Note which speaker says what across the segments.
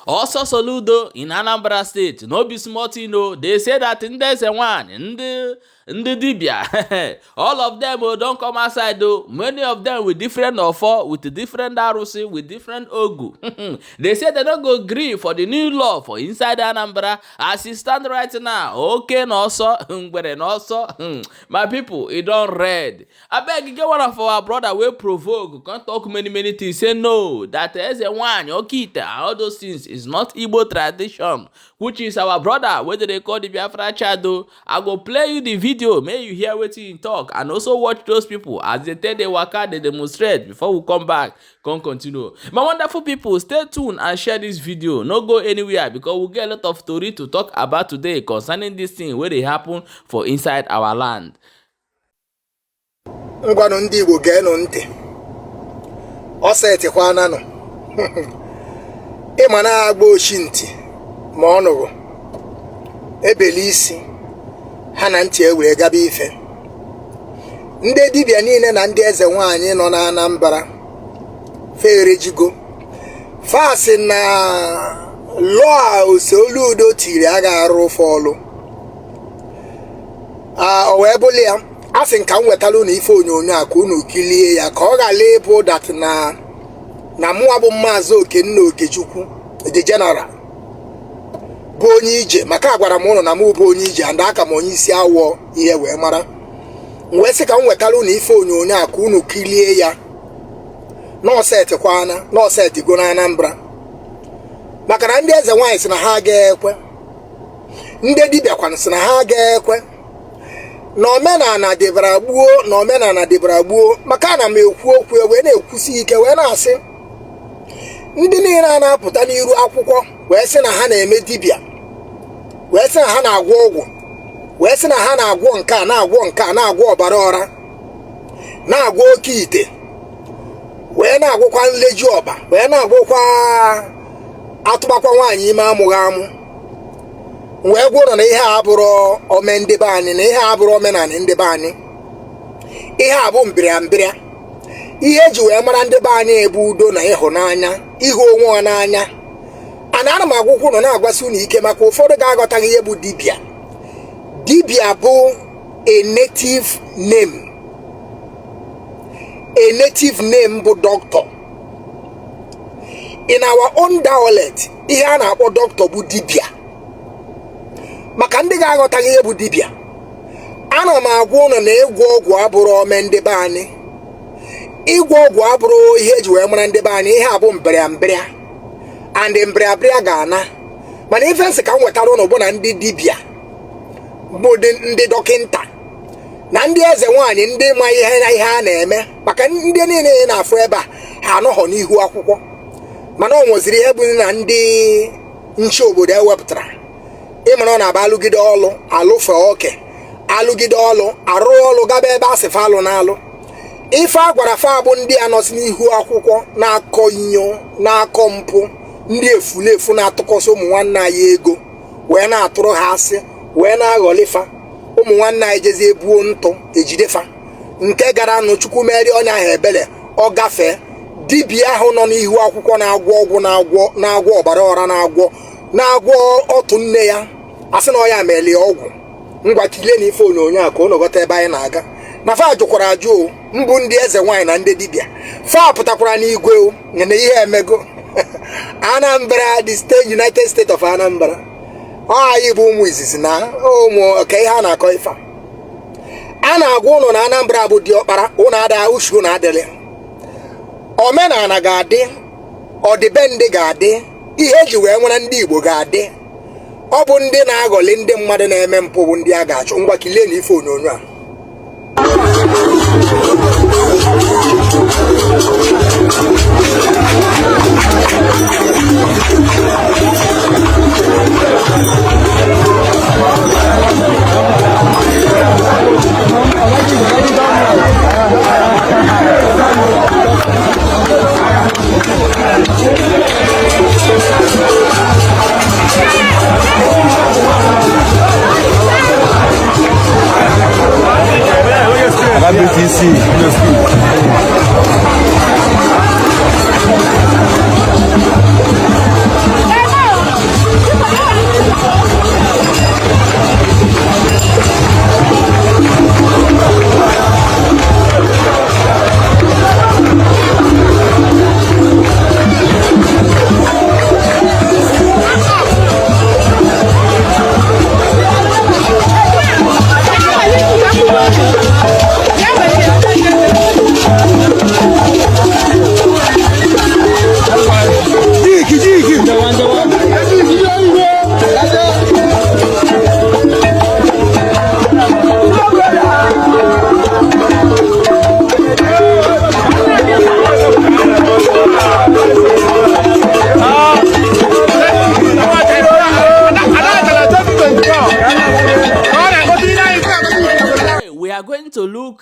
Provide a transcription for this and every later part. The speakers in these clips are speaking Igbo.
Speaker 1: Also Soludo in Anambra State, no be small thing, no. They say that in Ezewanyi Ndi Dibia, all of them don't come outside though. Many of them with different offer, with different arusi, with different ogu. They say they don't go agree for the new law for inside Anambra as it stand right now. Okay, no so, but also, my people, it don't read. I beg you get one of our brother will provoke, can't talk many things. Say no, that Ezewanyi Okita, all those things is not Igbo tradition, which is our brother, whether they call the Biafra Chado. I go play you the video. May you hear what he talk and also watch those people as they tell they waka, they demonstrate before we come back, continue. My wonderful people, stay tuned and share this video. No go anywhere because we'll get a lot of story to talk about today concerning this thing where they happen for inside our land.
Speaker 2: Ngwanu ndị Igbo geenụ ntị. Osetikwa nano. Ịma na-agba ochi ntị ma ọ nụrụ ebeli isi ha na ntị ewere gaba ife. Ndị dibịa niile na ndị eze nwaanyị nọ na Anambra fere jigo fasi na lọọ Soludo tiri aga arụ fọlụ o wee bụli ya asị nka m wetala unu ife onyonyo a ka unu kilie ya ka ọ ghara ịbụ dat na mụwa bụ Maazị Okenna Okechukwu the general bụ onye ije maka agwara m ụnụ na mụ bụ onye ije and aka m onye isi awọ ihe wee mara wee sị ka m wetara unu ife onyonyo a ka unu kilie ya n'ọsetikwana n'ọsetigo na Anambra maka na ndị eze nwaanyị sị na ha ga-ekwe, ndị dibịa kwana sị na ha ga-ekwe na omenala dịbara gbuo maka na m ekwu okwu wee na-ekwusi ike wee na-asị ndị niile a na-apụta n'iru akwụkwọ wee sị na ha na-eme dibịa, wee sị na ha na-agwọ ọgwụ, wee sị na ha na-agwọ nke a na-agwọ ọbara ọra, na-agwọ oke ite, wee na-agwọkwa nleji ọba, wee na-agwọkwa atụbakwa nwaanyị ime amụghị amụ. Wee gwụrụ na ihe a bụrụ ome ndị be anyị, na ihe a bụrụ omenala ndị be anyị, ihe a bụ mbịrịambịrịa. Ihe eji wee mara ndị be anyị ebu udo na ịhụnanya, ịhụ onwe n'anya. Ana m agwụkwụ nọ na-agwasị unu ike maka ụfọdụ ga-aghọtaghị ihe bụ dibịa. Dibịa bụ a native name. A native name bụ doctor. In our own dialect, ihe a na-akpọ doctor bụ dibịa. Maka ndị ga-aghọtaghị ihe bụ dibịa, ana m agwa unu na ịgwọ ọgwụ abụrụ ome ndị be anyị. Ịgwọ ọgwụ abụrụ ihe eji wee mara ndị be anyị. Ihe a bụ mbịrịambịrịa and mbịrịambịrịa ga-ana. Mana ife nsị ka m wetara unu bụ na ndị dibịa bụ ndị dọkịnta na ndị eze nwaanyị ndị ma ihe a na-eme, maka ndị niile na-afụ ebe a ha anọghọ n'ihu akwụkwọ. Mana ọ nweziri ihe bụ na ndị nche obodo ewepụtara ịmara ọ na-aba alụgide ọlụ alụfe oke, alụgide ọlụ arụ ọlụ gaba ebe a sị fa alụ na alụ. Ife a gwara fa bụ ndị anọsi n'ihu akwụkwọ na-akọ inyo, na-akọ mpụ, ndị efulefu na-atụkọsị ụmụ nwanne anyị ego wee na-atụrụ ha asị wee na-aghọlifa. Ụmụ nwanne anyị jezi ebuo ntụ ejidefa nke gara nụ Chukwu meri onye ahụ ebele ọ gafee. Dibịa ahụ nọ n'ihu akwụkwọ na-agwọ ọgwụ, na-agwọ ọbara ọra, na-agwọ otu nne ya asị na ọ ya melie ọgwụ. Ngwa kilie na ife onyonyo a ka unu ghọta ebe anyị na-aga. Na fa jụkwara ajụ mbụ ndị eze nwaanyị na ndị dibịa. Fa pụtakwara n'igwe na ihe emego. Anambra, the state United States of Anambra. Anyị bụ ụmụ izizi na ụmụ ka ihe a na-akọ ife a na-agwa ụnụ na Anambra bụ diọkpara. Ụnụ ada uchu na adịrị, omenala ga-adị, ọdịbendị ga-adị, ihe eji wee nwere ndị Igbo ga-adị. Ọ bụ ndị na-aghọli ndị mmadụ na-eme mpụ bụ ndị a ga-achụ. Ngwa kilie na ife onyonyo a.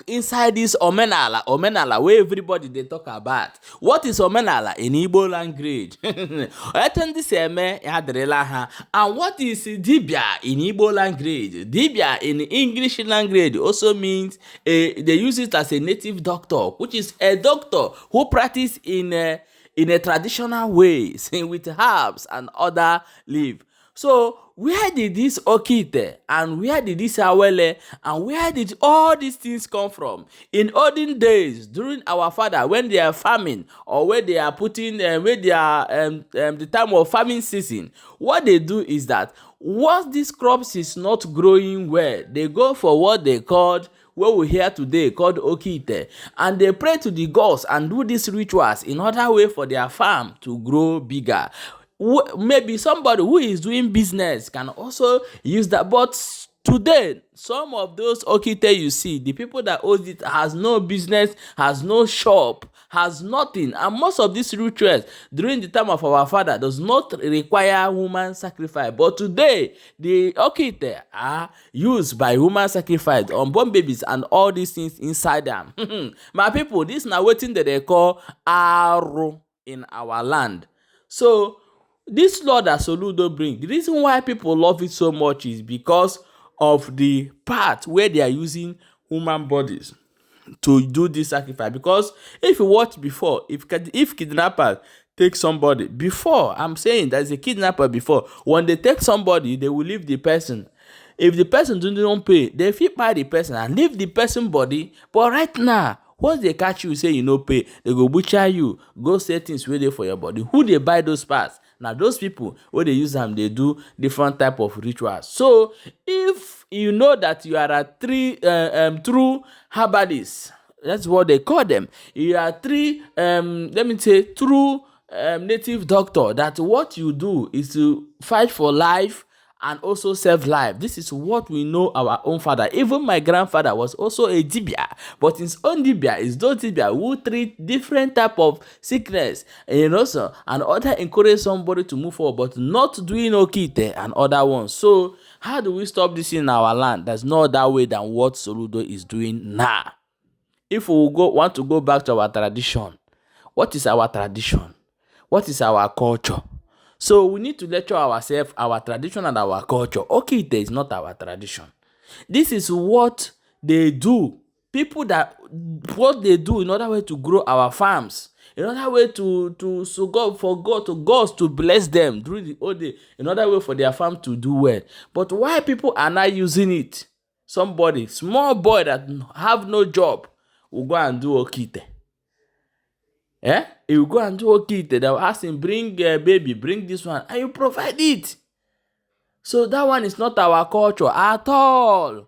Speaker 1: inside this omenala where everybody they talk about. What is omenala in Igbo language? And what is dibia in Igbo language? Dibia in English language also means they use it as a native doctor, which is a doctor who practice in a traditional ways with herbs and other leaf. So where did this okite and where did this awele and where did all these things come from? In olden days, during our father, when they are farming or when they are putting when they are the time of farming season, what they do is that once these crops is not growing well, they go for what they called, what we hear today called okite, and they pray to the gods and do these rituals in order way for their farm to grow bigger. Maybe somebody who is doing business can also use that, but today some of those okite you see, the people that owns it has no business, has no shop, has nothing, and most of these rituals during the time of our father does not require human sacrifice, but today the okite are used by human sacrifice, unborn babies and all these things inside them. My people, this now wetin that they call aro in our land. So this law that Soludo bring, the reason why people love it so much is because of the part where they are using human bodies to do this sacrifice. Because if you watch before, if kidnappers take somebody, before, I'm saying there's a kidnapper before, when they take somebody, they will leave the person. If the person don't pay, they fit buy the person and leave the person body. But right now, once they catch you, say you no pay, they go butcher you, go say things where they for your body. Who they buy those parts? Now those people, when they use them, they do different type of rituals. So if you know that you are a true herbalist, that's what they call them. You are let me say true native doctor. That what you do is to fight for life and also save life. This is what we know our own father. Even my grandfather was also a dibia, but his own dibia is those dibia who treat different type of sickness, so and other encourage somebody to move forward, but not doing okite and other ones. So how do we stop this in our land? There's no other way than what Soludo is doing now. If we want to go back to our tradition, what is our tradition? What is our culture? So we need to lecture ourselves, our tradition and our culture. Okite is not our tradition. This is what they do. People that what they do in order way to grow our farms, in order way to God for God to gods to bless them during the old day, in order way for their farm to do well. But why people are not using it? Somebody, small boy that have no job, will go and do okite. He will go and do okite. They will ask him, bring baby, bring this one, and you provide it. So that one is not our culture at all.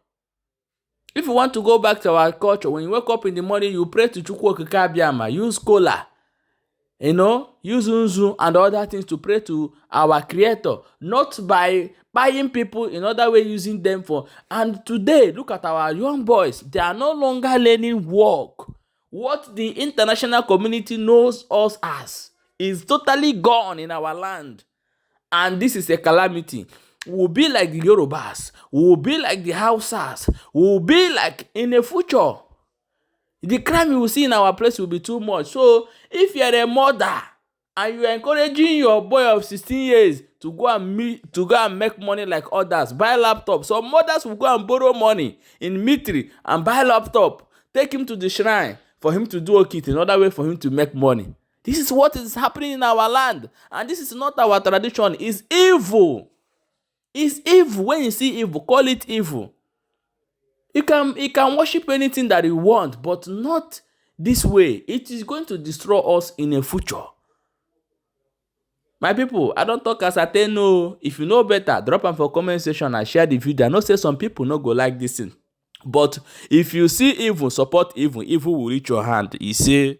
Speaker 1: If you want to go back to our culture, when you wake up in the morning, you pray to Chukwu Okike Abiama, use kola, use unzu and other things to pray to our creator, not by buying people in other way, using them for. And today, look at our young boys. They are no longer learning work. What the international community knows us as is totally gone in our land. And this is a calamity. We'll be like the Yorubas. We'll be like the Hausas. We'll be like in the future. The crime you will see in our place will be too much. So if you're a mother and you're encouraging your boy of 16 years to go and make money like others, buy laptop. Some mothers will go and borrow money in Mitri and buy laptop. Take him to the shrine for him to do okite, another way for him to make money. This is what is happening in our land. And this is not our tradition. It's evil. It's evil. When you see evil, call it evil. You can worship anything that you want, but not this way. It is going to destroy us in the future. My people, I don't talk as I tell no. If you know better, drop them for comment section and share the video. I know say some people no go like this thing. But if you see evil, support evil, evil will reach your hand. You see.